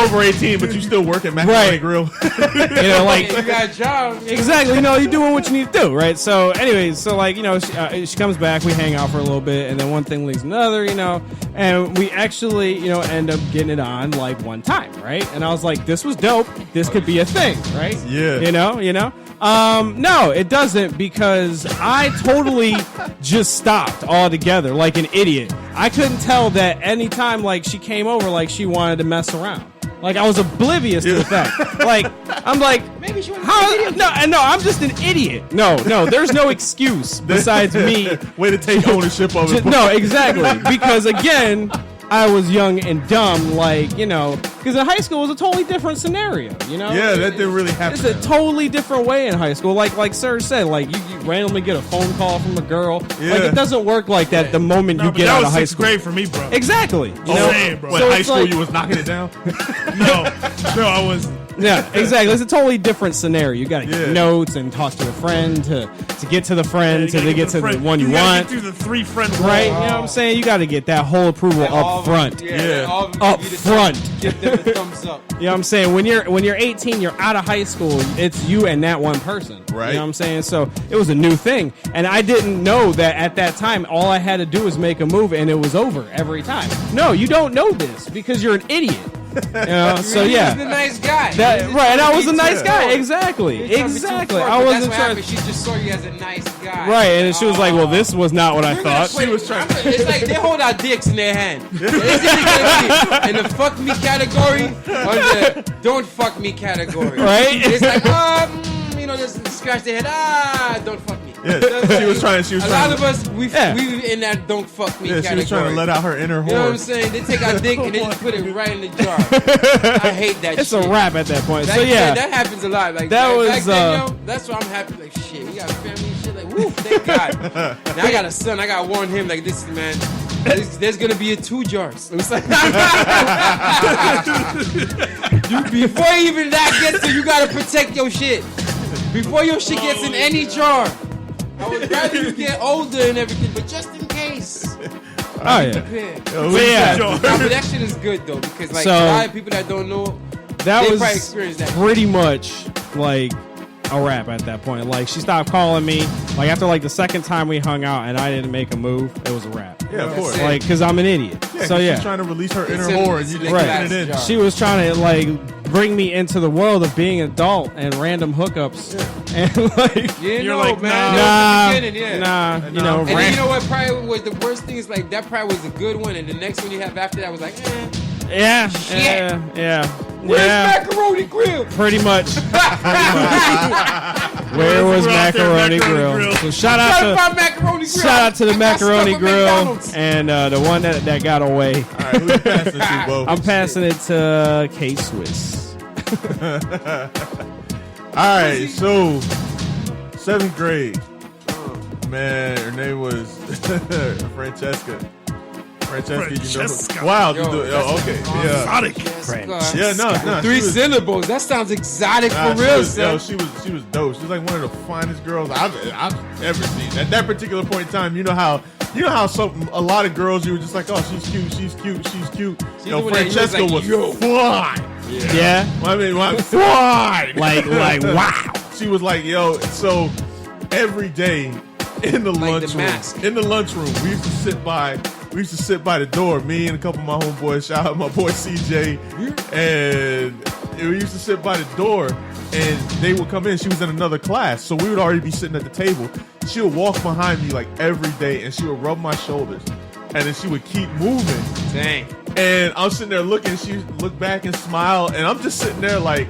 over 18, but you still work at Macaroni Grill. You know, like You got a job. exactly. You know, you're doing what you need to do, right? So, anyways, so like you know, she comes back, we hang out for a little bit, and then one thing leads to another, you know, and we actually, you know, end up getting it on like one time, right? And I was like, this was dope. This could be a thing, right? Yeah. You know. No, it doesn't, because I totally just stopped altogether like an idiot. I couldn't tell that anytime like she came over, like she wanted to mess around. Like I was oblivious to the fact. Like I'm like, Maybe she was no, I'm just an idiot. No, there's no excuse besides me. Way to take ownership of it. No, exactly. Because again, I was young and dumb, like, you know, because in high school it was a totally different scenario, you know? Yeah, that didn't really happen. It's a totally different way in high school. Like Serge said, like you randomly get a phone call from a girl. Yeah. Like it doesn't work like that the moment you get out of high school. That was 6th grade for me, bro. Exactly. You know? Same, bro. What, So high it's school like- you was knocking it down? No, I wasn't. Yeah, exactly. It's a totally different scenario. You got to get Yeah. notes and talk to a friend to get to the friend to get to the one you gotta want. Get through the 3 friend Right? You wall. know what I'm saying? You got to get that whole approval up front. Yeah. all of them Up give you the front. Give them a thumbs up. You know what I'm saying? When you're 18, you're out of high school. It's you and that one person. Right. You know what I'm saying? So it was a new thing, and I didn't know that at that time. All I had to do was make a move, and it was over every time. No, you don't know this because you're an idiot. You know? So He was the yeah. nice guy. That, right, and I was a nice too guy. forward. Exactly. You're trying to be too Exactly. forward, I but wasn't that's what trying. happened. She just saw you as a nice guy. Right, and she was like, "Well, this was not what I We're gonna thought." play- It's like they hold our dicks in their hand. It's either gonna be in the fuck me category or the don't fuck me category. Right? It's like, you know, just scratch their head. Don't fuck me. Yeah, she was trying. She was A trying. lot of us, we Yeah. in that don't fuck me Yeah, category. she was trying to let out her inner You know what I'm horse. saying? They take our dick and they just put it right in the jar. I hate that It's shit. a wrap at that point. That, So yeah, that happens a lot. Like That back was, then, yo, that's why I'm happy. Like shit, we got family and shit. Like woo, thank God. Now I got a son. I got to warn him. Like this, man. There's gonna be 2 jars. It's like, before even that gets to, you gotta protect your shit. Before your shit gets in any jar. I would rather you get older and everything, but just in case. oh yeah. Prepare. Yeah. Nah, but that shit is good though, because like So- a lot of people that don't know, That they was probably experienced that. pretty much like a wrap at that point. Like she stopped calling me. Like after like the second time we hung out and I didn't make a move, it was a wrap. Yeah, of That's course. it. Like because I'm an idiot. Yeah, So 'cause yeah. she's trying to release her inner in- whore, and it's you in just the putting glass it in. jar. She was trying to like bring me into the world of being an adult and random hookups, and like You You're know, like, man. nah, In the beginning, yeah. nah, you know, And then ran- you know what probably was the worst thing is like that probably was a good one, and the next one you have after that was like, yeah, Shit. yeah, where's yeah, macaroni grill? pretty much. Where was We're out there, macaroni Macaroni grill? Grill. So shout Gotta out to. find macaroni grill. Shout out to the I got stuck macaroni with grill McDonald's. and the one that got away. All right, who you passing to, Bo? I'm passing it to K Swiss. All right, so 7th grade, man, her name was Francesca. Francesca. You know? Wow, Yo, you do, that's oh, okay, yeah, Exotic. Yes, yeah, no, 3 she was- syllables. That sounds exotic Nah, for real, she was son. dope. She was like one of the finest girls I've ever seen. At that particular point in time, you know how a lot of girls you were just like, oh, she's cute. the one that you was Francesca like, was yo. fine. Yeah, I mean, fine. like wow. She was like, yo. So every day in the Like the lunchroom, mask. we used to sit by the door. Me and a couple of my homeboys. Shout out my boy CJ, and we used to sit by the door. And they would come in. She was in another class, so we would already be sitting at the table. She would walk behind me like every day, and she would rub my shoulders, and then she would keep moving. Dang. And I'm sitting there looking. She would look back and smile, and I'm just sitting there like,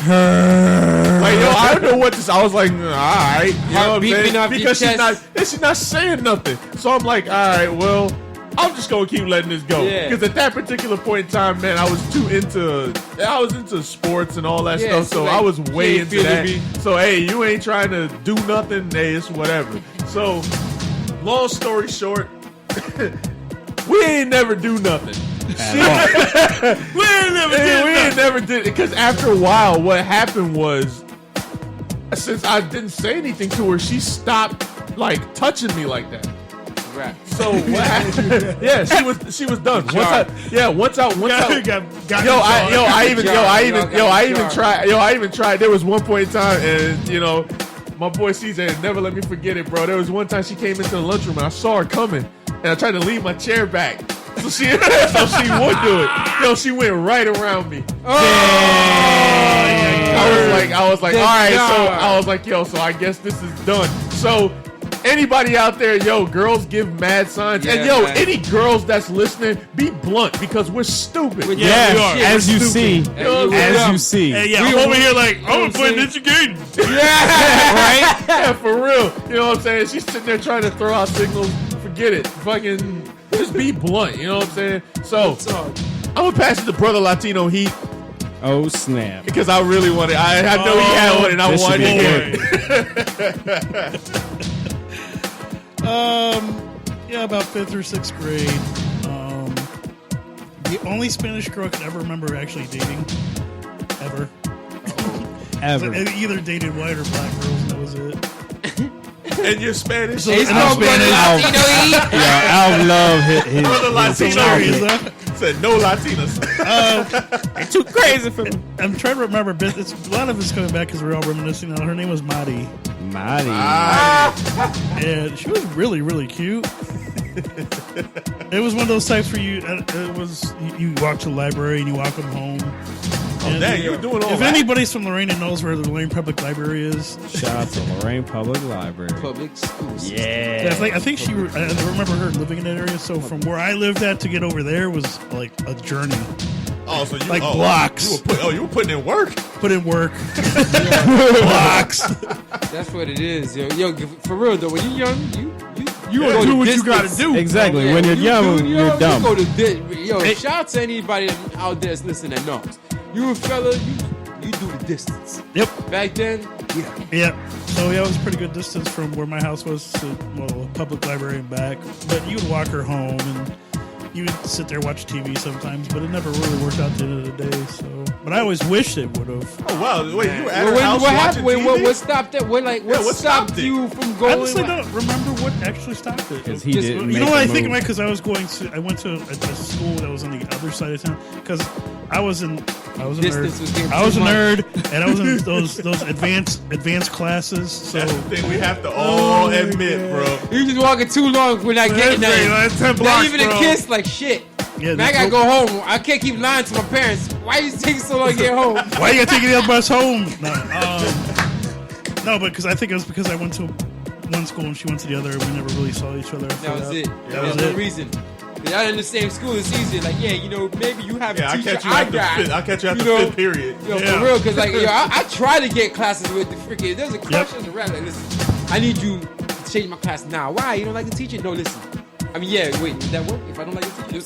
yo, I don't know what this. I was like, all right, you know Heart what I'm beeping saying? off your Because chest. she's not saying nothing. So I'm like, all right, well, I'm just gonna keep letting this go. Yeah. Because at that particular point in time, man, I was into sports and all that Yeah, stuff. so So like, I was way you ain't into that. feeling me. So hey, you ain't trying to do nothing. Hey, it's whatever. So long story short, we ain't never do nothing. We ain't never did We that. ain't never did it because after a while, what happened was, since I didn't say anything to her, she stopped like touching me like that. Right. So what happened? Yeah, she was done. Once I I even tried. There was one point in time, and my boy CJ never let me forget it, bro. There was one time she came into the lunchroom and I saw her coming, and I tried to leave my chair back. So she would do it. She went right around me. I was like, all right. So I was like, so I guess this is done. So anybody out there, girls give mad signs, and man. any girls that's listening, be blunt because we're stupid. Yeah, we are. As you see. As you see. Hey, yeah, I'm over here like, I'm playing Ninja Gaiden. Right? Yeah, for real. You know what I'm saying? She's sitting there trying to throw out signals. Forget it. Fucking just be blunt. You know what I'm saying? So I'm gonna pass it to Brother Latino Heat Oh, snap. because I really wanted. I know he had one, and I This should wanted be to hear it. Yeah, about 5th or 6th grade. The only Spanish girl I could ever remember actually dating, ever. Ever. I either dated white or black girls, and that was it. And you're Spanish. It's I'm no brother Spanish. Latino eat. Yeah, Al love his Brother Latino Is Heat that- said no Latinas. too crazy for me. I'm trying to remember, but a lot of it's coming back because we're all reminiscing. Her name was Madi. Mighty. And she was really, really cute. It was one of those types where you walk to the library and you walk them home. Oh, dang, you were doing all If that. anybody's from Lorraine and knows where the Lorraine Public Library is, Shout out to Lorraine Public Library. Public schools. Yeah. I think I remember her living in that area. So from where I lived at to get over there was like a journey. Oh, so you Like blocks. You were putting in work. Put in work. Blocks. That's what it is, yo. For real though, when you're young, you Yeah, go do the what you distance. gotta do. Exactly. Yeah, When you're young, you you're dumb. You go to shout out to anybody out there that's listening that knows. You a fella, you do the distance. Yep. Back then, Yep. So yeah, it was a pretty good distance from where my house was to a public library and back. But you would walk her home and you would sit there watch TV sometimes, but it never really worked out at the end of the day. So, but I always wished it would have. Oh wow! Wait, you were at her house what watching happened? Wait, TV? what stopped that? What what stopped stopped it? you from I going? honestly don't remember what actually stopped it. Because he Just- didn't You make know what a I think move. about? Because I went to a school that was on the other side of town. Because I was a Distance was getting nerd. I was a too much. nerd, and I was in those advanced classes. So That's the thing we have to all admit, bro. You just walking too long. We're not getting That's that. like 10 Not blocks, even a bro. kiss. Like shit. yeah, Man, I gotta go home. I can't keep lying to my parents. Why you taking so long to get home? Why you gotta take the other bus home? No, but because I think it was because I went to one school and she went to the other, and we never really saw each other. After That was it. Yeah, That was that was the it. reason. Y'all in the same school. It's easier. Like, yeah, maybe you have Yeah, a I teacher. catch you at the got. fifth. I catch you at the You know, fifth period. For real, because like, I try to get classes with the freaking. There's a crush Yep. on the rap. Like, listen, I need you to change my class now. Why? You don't like the teacher? No, listen. I mean, yeah. Wait, would that work? If I don't like the teacher,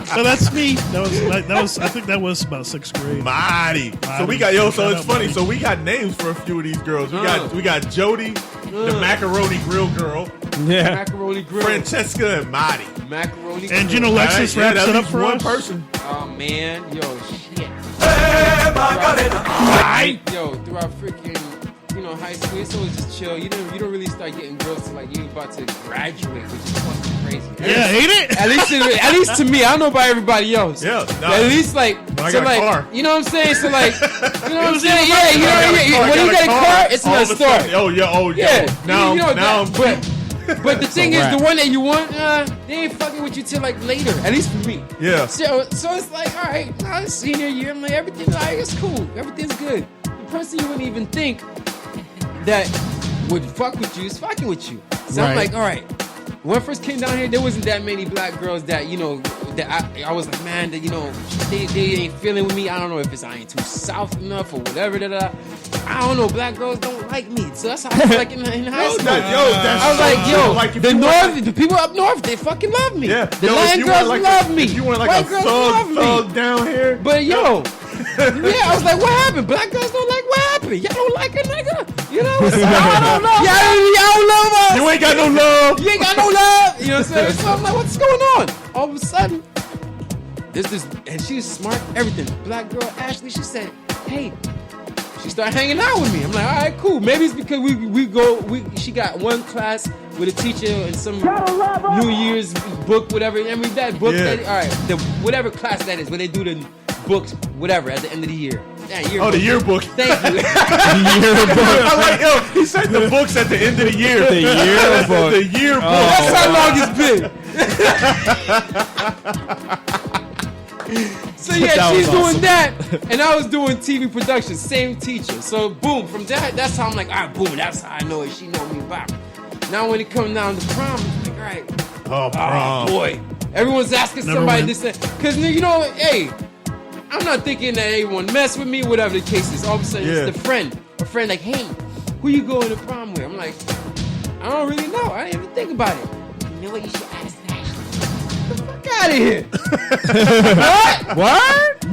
So that's me. That was. I think that was about 6th grade. Mighty. So Mighty. we got so Shout it's out funny. Mighty. So we got names for a few of these girls. We got Jody, the macaroni grill girl, Yeah. macaroni grill, Francesca, and Mighty. macaroni. And grill. Gino Lexus All right, wraps it up that's for one us. person. Oh man, yo, shit. Yo, throughout freaking, high school, it's always just chill. You don't really start getting girls till like you about to graduate, which is fucking crazy. Yeah, ain't it? At least to me, I don't know about everybody else. Yeah, But nah. at least like, When I so got a like, car. you know what I'm saying? So like, you know what I'm was saying? even Yeah, better. when you get a car, it's all another of a sudden- story. Oh yeah, Yeah, Now, you know now, that, but the thing is, wrap. the one that you want, they ain't fucking with you till like later. At least for me. Yeah. So it's like, all right, now it's senior year. I'm like, everything's all right, it's cool. Everything's good. The person you wouldn't even think that would fuck with you is fucking with you. So I'm Right. like, all right. When I first came down here, there wasn't that many black girls that, that I was like, man, that, they ain't feeling with me. I don't know if I ain't too south enough or whatever. I don't know. Black girls don't like me. So that's how I feel like in high school. That's I was like, so- yo, if the you north, want- the people up north, they fucking love me. Yeah, The yo, if Latin you girls want like love a, me. If you want like White a girls love me. thug down here, But yo, yeah, I was like, what happened? Black girls don't like what happened? Y'all don't like a nigga? You know what I'm saying? I don't know. Y'all don't love us. you ain't got no love. You ain't got no love. You know what I'm saying? So I'm like, what's going on? All of a sudden, and she's smart, everything. Black girl, Ashley, she said, hey, she started hanging out with me. I'm like, all right, cool. Maybe it's because she got one class with a teacher and some New Year's book, whatever. I mean, that book, Yeah. all right, whatever class that is, where they do the books, whatever, at the end of the year. Yeah, yearbook. Oh, the yearbook. Thank you. I like, yo, he said the books at the end of the year. The yearbook. The yearbook. That's how long it's been. So yeah, That she's was awesome. doing that, and I was doing TV production, same teacher. So boom, from that's how I'm like, all right, boom, that's how I know it. She know me back. Now when it comes down to prom, I'm like, all right, Oh, prom. boy, everyone's asking Never somebody went. this, because you know, hey, I'm not thinking that anyone mess with me, whatever the case is. All of a sudden, Yeah. it's a friend like, hey, who you going to prom with? I'm like, I don't really know. I didn't even think about it. You know what? You should ask Ashley. Get the fuck out of here. What?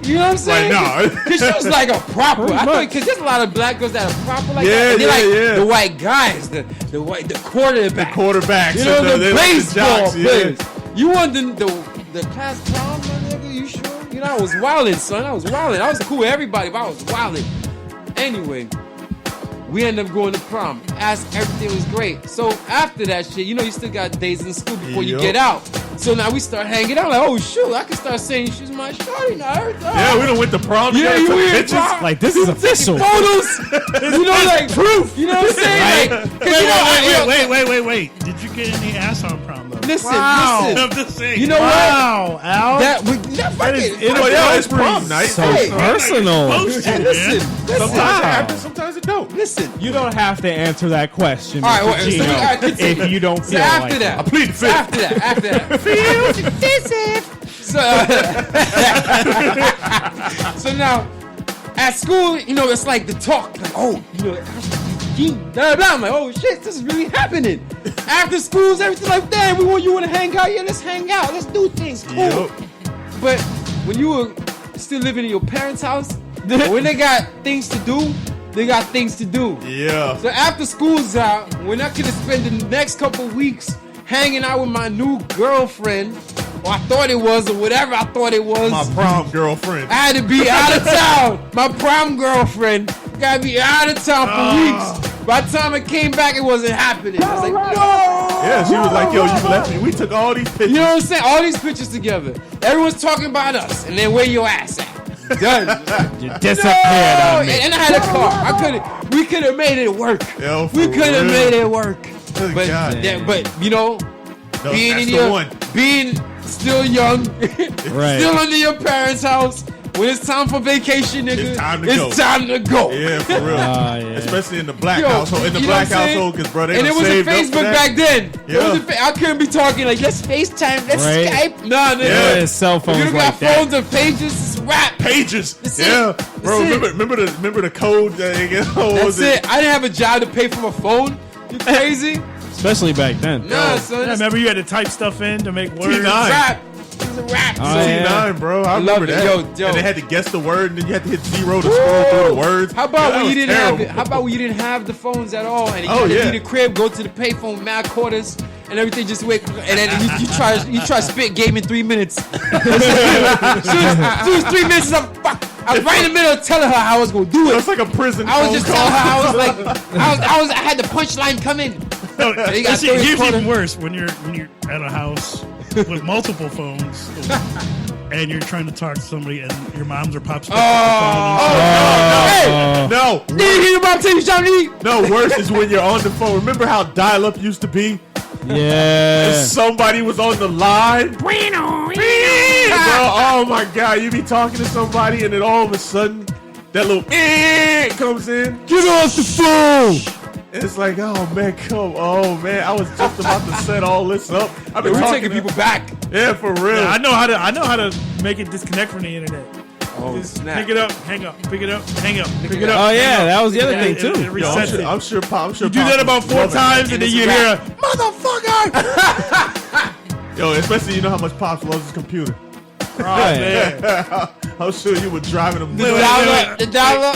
You know what I'm saying? Like, nah. Because she was like a proper. Pretty I much. thought because there's a lot of black girls that are proper like Yeah, that. And they're like yeah. the white guys, the quarterback. Quarterbacks. You know, and the they like baseball jocks, yeah. players. You want the class prom, my nigga? You sure? You know, I was wildin', son. I was wildin'. I was cool with everybody, but I was wildin'. Anyway, we ended up going to prom. Everything was great. So after that shit, you know, you still got days in school before you Yup. get out. So now we start hanging out. Like, oh shoot, I can start saying she's my shawty now. Yeah, we done went to prom. Yeah, together, you took were in pictures. prom. Like, this is official. Photos. You know, like proof. You know what I'm saying? Like, 'cause you know, Wait. Did you get any ass on prom though? Listen, I'm listen. just saying. You know Al. That fucking. Oh, yeah, it's prom night. So Hey. personal. Hey, listen. Sometimes Wow. it happens, sometimes it don't. Listen. You don't have to answer that question, All right, Mr. wait, so Gino, we gotta continue. if you don't So feel after like that, I plead the fifth. After that. So now, at school, you know, it's like the talk. Like, oh, you know, blah, blah. I'm like, oh shit, this is really happening. After school's everything like, damn, you want to hang out? Yeah, let's hang out. Let's do things. Cool. Yup. But when you were still living in your parents' house, when they got things to do, they got things to do. Yeah. So after school's out, when I could have spent the next couple weeks hanging out with my new girlfriend, or I thought it was, or whatever I thought it was, My prom girlfriend. I had to be out of town. My prom girlfriend gotta be out of town for weeks. By the time I came back, it wasn't happening. I was like, no! Yeah, she was like, yo, you left me. We took all these pictures. You know what I'm saying? All these pictures together. Everyone's talking about us, and then where your ass at? Done. you disappeared on me. And I had a car. We could have made it work. Yo, for We could have real. made it work. Good But, God. but you know, No, being that's in the your, one. being still young, Right. still under your parents' house. When it's time for vacation, nigga, It's time to go. it's time to go. Yeah, for real. Yeah. Especially in the black Yo, household. In the you know black what I'm saying? household, because, bro, they And it done wasn't saved up for Facebook that. back then. Yeah. It wasn't I couldn't be talking like, let's FaceTime, let's Right. Skype. Nah, nigga. Yeah. Yeah, cell If phones you don't like got that. phones and pages, it's rap. Pages. That's Yeah. it. Bro, That's it. remember the code that they get? What That's was it. I didn't have a job to pay for my phone. You crazy? Especially back then. Nah, son. Yeah, It's remember you had to type stuff in to make words. T9. rap. It's a rap. Oh, son. yeah. T9, bro. I love remember it. that. Yo. And they had to guess the word, and then you had to hit 0 to scroll through the words. How about Yeah, that when you was didn't have terrible. it? How about when you didn't have the phones at all, and you Oh, had to yeah. leave the crib, go to the payphone, mad quarters, and everything just wait, and then you try to spit game in 3 minutes. As soon as 3 minutes is up, fuck. I was right in the middle of telling her how I was gonna do That's it. like a prison I was phone just call. telling her I was like, I had the punchline come in. No, you got see, 30 here's quarter- even worse when you're at a house with multiple phones and you're trying to talk to somebody and your mom's or pops. Hey, No, did you hear about tell you something? no, worse is when you're on the phone. Remember how dial-up used to be? Yeah. Somebody was on the line. Bro, oh my God, you be talking to somebody and then all of a sudden that little comes in. Get off the phone. It's like, oh man, oh man, I was just about to set all this up. I've been We're talking taking people back. Yeah, for real. I know how to make it disconnect from the internet. Oh, Just snap. pick it up, hang up, pick it up, hang up, pick it up. Oh hang yeah, up. that was the other Yeah, thing it too. Yo, resets it. I'm sure Pop. You do that about 4 times and then you hear a motherfucker. Yo, especially you know how much Pops loves his computer. Right. I'm sure you were driving him. The nuts. dollar, the dollar.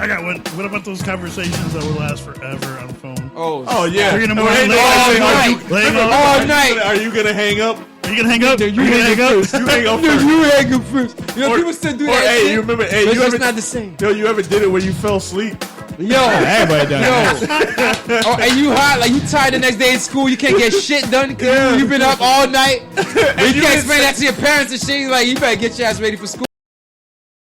I got one. What about those conversations that will last forever on the phone? Oh, Oh yeah. 3 in the And morning, they all say, night. are you- Laying on- all night. Are you gonna hang up? Are you gonna hang up? You Are you gonna hang up? You hang up No, first. you hang up first. You know, Or- people still do or, that hey, shit. you remember? Hey, But you it's ever? not the same. Yo, you ever did it when you fell asleep? Yo, Everybody does. yo. Oh, and you hot, like you tired the next day in school, you can't get shit done because you've been up all night. You can't explain that to your parents and shit. Like, you better get your ass ready for school.